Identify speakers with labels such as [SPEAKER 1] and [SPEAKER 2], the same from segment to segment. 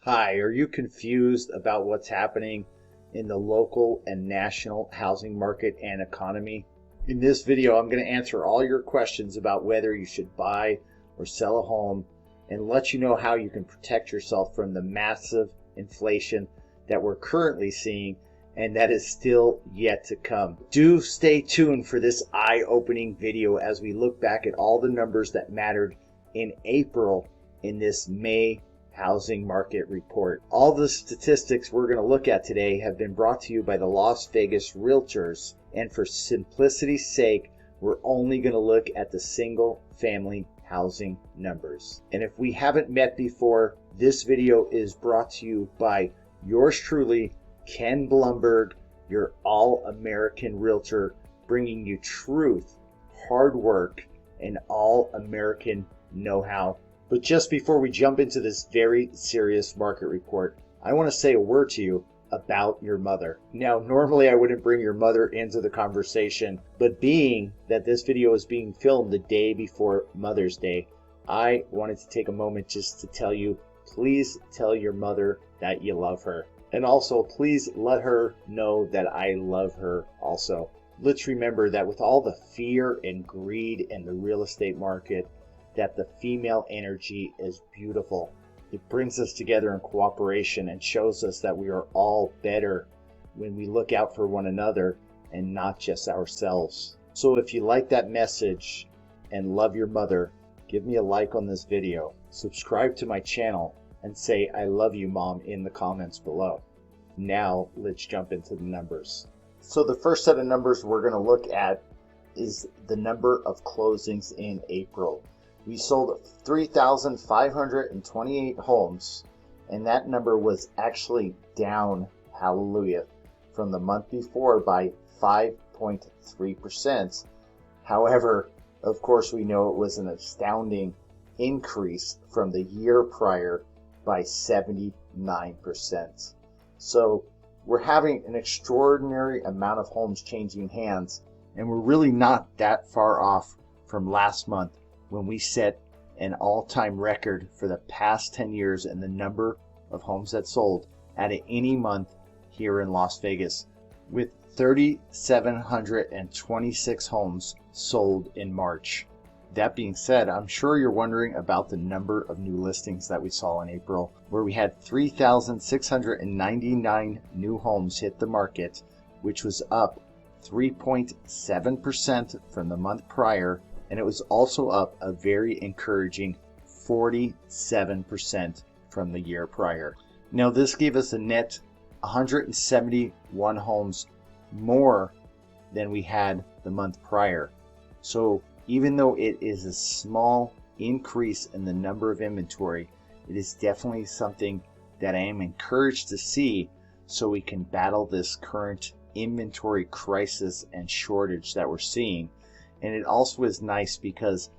[SPEAKER 1] Hi, are you confused about what's happening in the local and national housing market and economy? In this video, I'm going to answer all your questions about whether you should buy or sell a home and let you know how you can protect yourself from the massive inflation that we're currently seeing and that is still yet to come. Do stay tuned for this eye-opening video as we look back at all the numbers that mattered in April in this May housing market report. All the statistics we're going to look at today have been brought to you by the Las Vegas Realtors, and for simplicity's sake, we're only going to look at the single family housing numbers. And if we haven't met before, this video is brought to you by yours truly, Ken Blumberg, your all-American realtor, bringing you truth, hard work, and all-American know-how. But just before we jump into this very serious market report, I want to say a word to you about your mother. Now, normally I wouldn't bring your mother into the conversation, but being that this video is being filmed the day before Mother's Day, I wanted to take a moment just to tell you, please tell your mother that you love her. And also, please let her know that I love her also. Let's remember that with all the fear and greed in the real estate market, that the female energy is beautiful. It brings us together in cooperation and shows us that we are all better when we look out for one another and not just ourselves. So if you like that message and love your mother, give me a like on this video, subscribe to my channel, and say I love you, Mom, in the comments below. Now let's jump into the numbers. So the first set of numbers we're going to look at is the number of closings in April. We sold 3,528 homes, and that number was actually down, hallelujah, from the month before by 5.3%. However, of course, we know it was an astounding increase from the year prior by 79%. So we're having an extraordinary amount of homes changing hands, and we're really not that far off from last month, when we set an all-time record for the past 10 years in the number of homes that sold at any month here in Las Vegas, with 3,726 homes sold in March. That being said, I'm sure you're wondering about the number of new listings that we saw in April, where we had 3,699 new homes hit the market, which was up 3.7% from the month prior, and it was also up a very encouraging 47% from the year prior. Now, this gave us a net 171 homes more than we had the month prior. So even though it is a small increase in the number of inventory, it is definitely something that I am encouraged to see so we can battle this current inventory crisis and shortage that we're seeing. And it also is nice because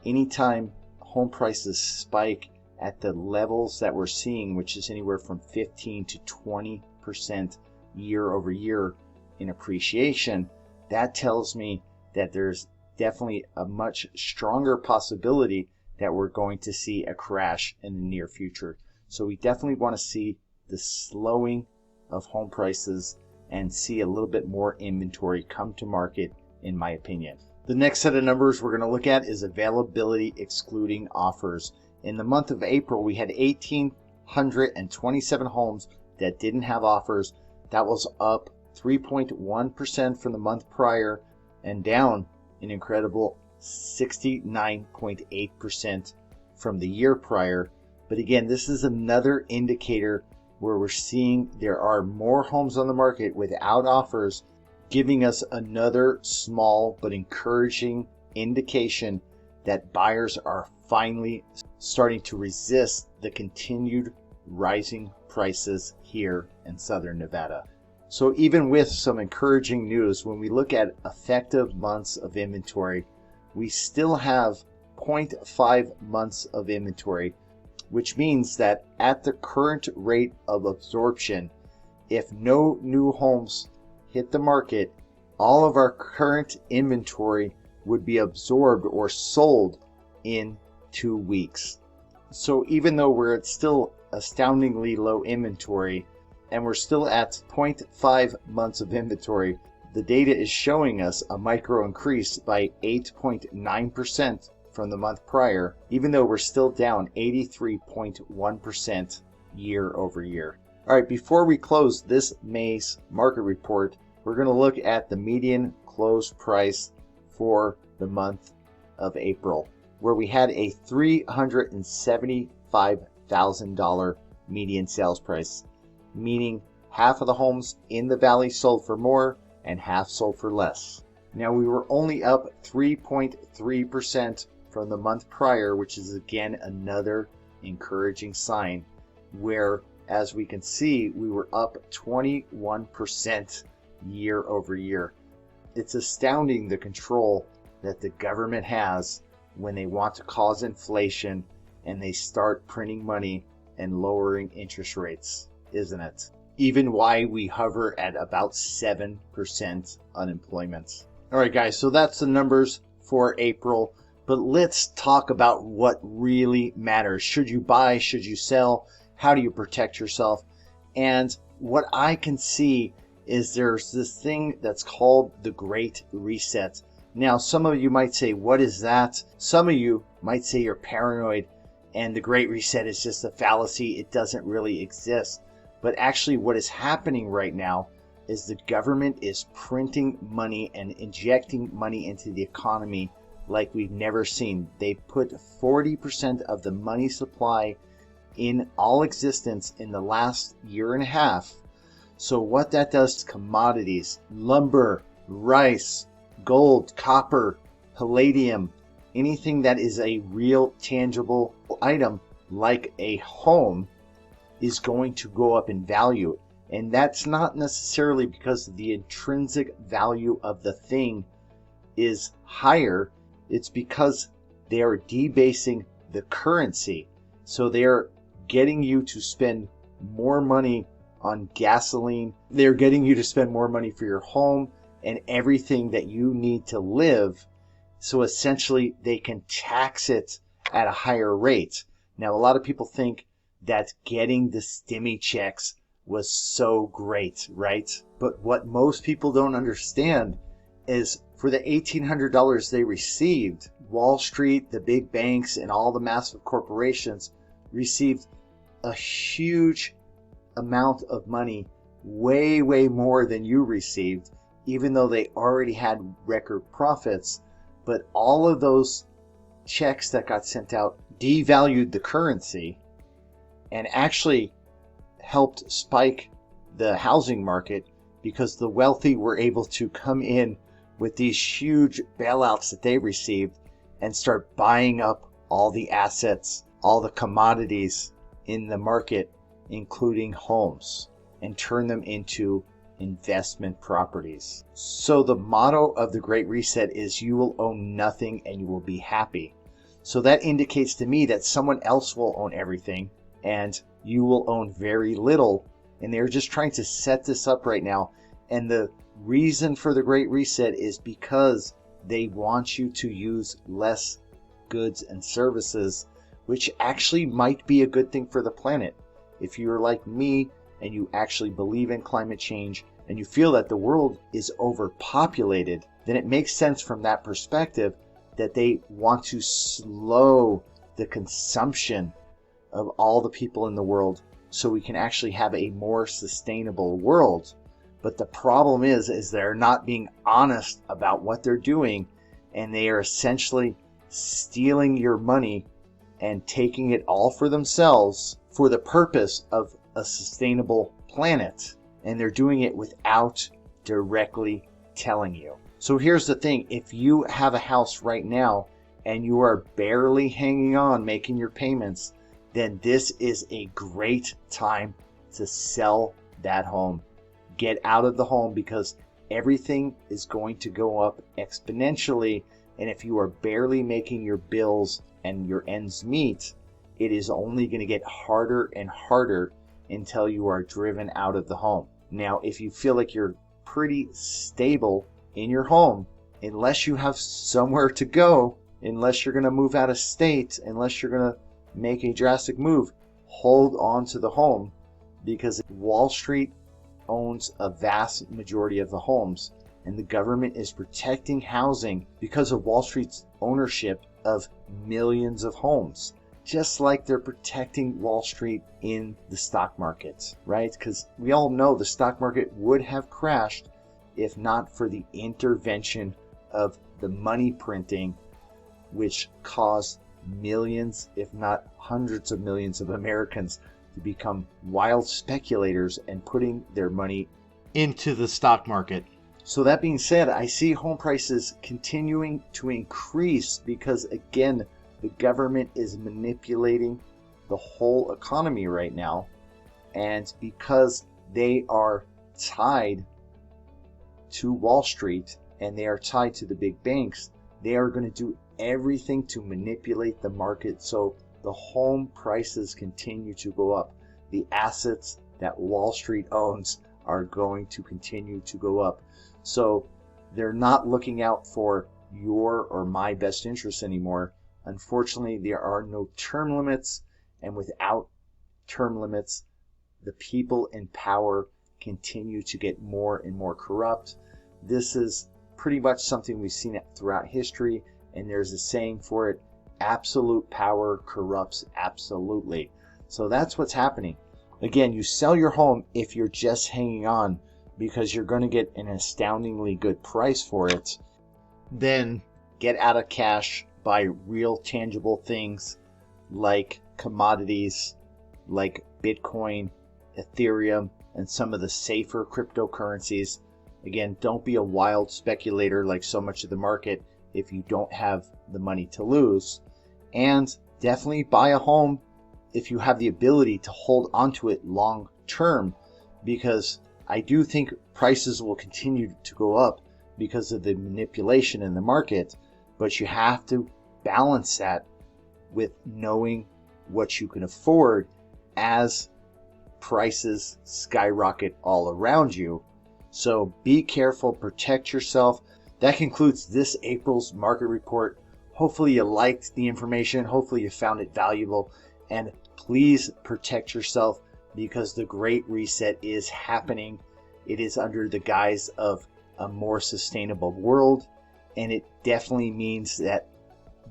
[SPEAKER 1] anytime home prices spike at the levels that we're seeing, which is anywhere from 15 to 20% year over year in appreciation, that tells me that there's definitely a much stronger possibility that we're going to see a crash in the near future. So we definitely want to see the slowing of home prices and see a little bit more inventory come to market, in my opinion. The next set of numbers we're going to look at is availability excluding offers. In the month of April, we had 1,827 homes that didn't have offers. That was up 3.1% from the month prior and down an incredible 69.8% from the year prior. But again, this is another indicator where we're seeing there are more homes on the market without offers, giving us another small but encouraging indication that buyers are finally starting to resist the continued rising prices here in Southern Nevada. So even with some encouraging news, when we look at effective months of inventory, we still have 0.5 months of inventory, which means that at the current rate of absorption, if no new homes hit the market, all of our current inventory would be absorbed or sold in 2 weeks. So even though we're still astoundingly low inventory, and we're still at 0.5 months of inventory. The data is showing us a micro increase by 8.9% from the month prior, even though we're still down 83.1% year over year. All right, before we close this May's market report, we're going to look at the median close price for the month of April, where we had a $375,000 median sales price, meaning half of the homes in the valley sold for more and half sold for less. Now, we were only up 3.3% from the month prior, which is again another encouraging sign, where, as we can see, we were up 21% year over year. It's astounding the control that the government has when they want to cause inflation and they start printing money and lowering interest rates, isn't it? Even why we hover at about 7% unemployment. All right, guys, so that's the numbers for April, but let's talk about what really matters. Should you buy? Should you sell? How do you protect yourself? And what I can see is there's this thing that's called the Great Reset. Now, some of you might say, what is that? Some of you might say you're paranoid and the Great Reset is just a fallacy. It doesn't really exist. But actually what is happening right now is the government is printing money and injecting money into the economy like we've never seen. They put 40% of the money supply in all existence in the last year and a half. So what that does to commodities, lumber, rice, gold, copper, palladium, anything that is a real tangible item like a home is going to go up in value. And that's not necessarily because the intrinsic value of the thing is higher. It's because they are debasing the currency. So they're getting you to spend more money on gasoline. They're getting you to spend more money for your home and everything that you need to live. So essentially they can tax it at a higher rate. Now, a lot of people think that getting the stimmy checks was so great, right? But what most people don't understand is for the $1,800 they received, Wall Street, the big banks, and all the massive corporations received a huge amount of money, way more than you received, even though they already had record profits. But all of those checks that got sent out devalued the currency and actually helped spike the housing market, because the wealthy were able to come in with these huge bailouts that they received and start buying up all the assets, all the commodities in the market, including homes, and turn them into investment properties. So the motto of the Great Reset is you will own nothing and you will be happy. So that indicates to me that someone else will own everything and you will own very little. And they're just trying to set this up right now. And the reason for the Great Reset is because they want you to use less goods and services, which actually might be a good thing for the planet. If you're like me and you actually believe in climate change and you feel that the world is overpopulated, then it makes sense from that perspective that they want to slow the consumption of all the people in the world so we can actually have a more sustainable world. But the problem is they're not being honest about what they're doing, and they are essentially stealing your money and taking it all for themselves for the purpose of a sustainable planet. And they're doing it without directly telling you. So here's the thing. If you have a house right now and you are barely hanging on, making your payments, then this is a great time to sell that home. Get out of the home, because everything is going to go up exponentially. And if you are barely making your bills and your ends meet, it is only going to get harder and harder until you are driven out of the home. Now, if you feel like you're pretty stable in your home, unless you have somewhere to go, unless you're going to move out of state, unless you're going to make a drastic move, hold on to the home, because Wall Street owns a vast majority of the homes, and the government is protecting housing because of Wall Street's ownership of millions of homes, just like they're protecting Wall Street in the stock market, right? Because we all know the stock market would have crashed if not for the intervention of the money printing, which caused millions, if not hundreds of millions of Americans to become wild speculators and putting their money into the stock market. So that being said, I see home prices continuing to increase because, again, the government is manipulating the whole economy right now. And because they are tied to Wall Street and they are tied to the big banks, they are going to do everything to manipulate the market so the home prices continue to go up. The assets that Wall Street owns are going to continue to go up. So they're not looking out for your or my best interest anymore. Unfortunately, there are no term limits, and without term limits, the people in power continue to get more and more corrupt. This is pretty much something we've seen throughout history, and there's a saying for it: absolute power corrupts absolutely. So that's what's happening. Again, you sell your home if you're just hanging on because you're going to get an astoundingly good price for it. Then get out of cash, buy real tangible things like commodities, like Bitcoin, Ethereum, and some of the safer cryptocurrencies. Again, don't be a wild speculator like so much of the market if you don't have the money to lose. And definitely buy a home if you have the ability to hold onto it long term, because I do think prices will continue to go up because of the manipulation in the market, but you have to balance that with knowing what you can afford as prices skyrocket all around you. So be careful, protect yourself. That concludes this April's market report. Hopefully you liked the information. Hopefully you found it valuable. And please protect yourself, because the Great Reset is happening. It is under the guise of a more sustainable world. And it definitely means that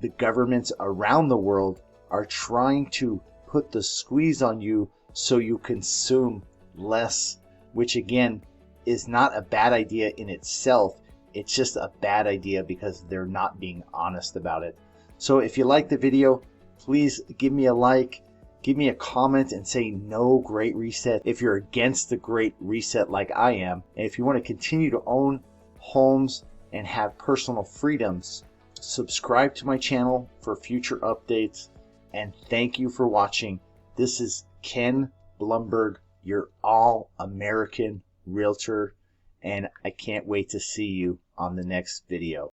[SPEAKER 1] the governments around the world are trying to put the squeeze on you so you consume less, which again is not a bad idea in itself. It's just a bad idea because they're not being honest about it. So if you like the video, please give me a like, give me a comment and say no Great Reset if you're against the Great Reset like I am. And if you want to continue to own homes and have personal freedoms, subscribe to my channel for future updates. And thank you for watching. This is Ken Blumberg, your all-American realtor, and I can't wait to see you on the next video.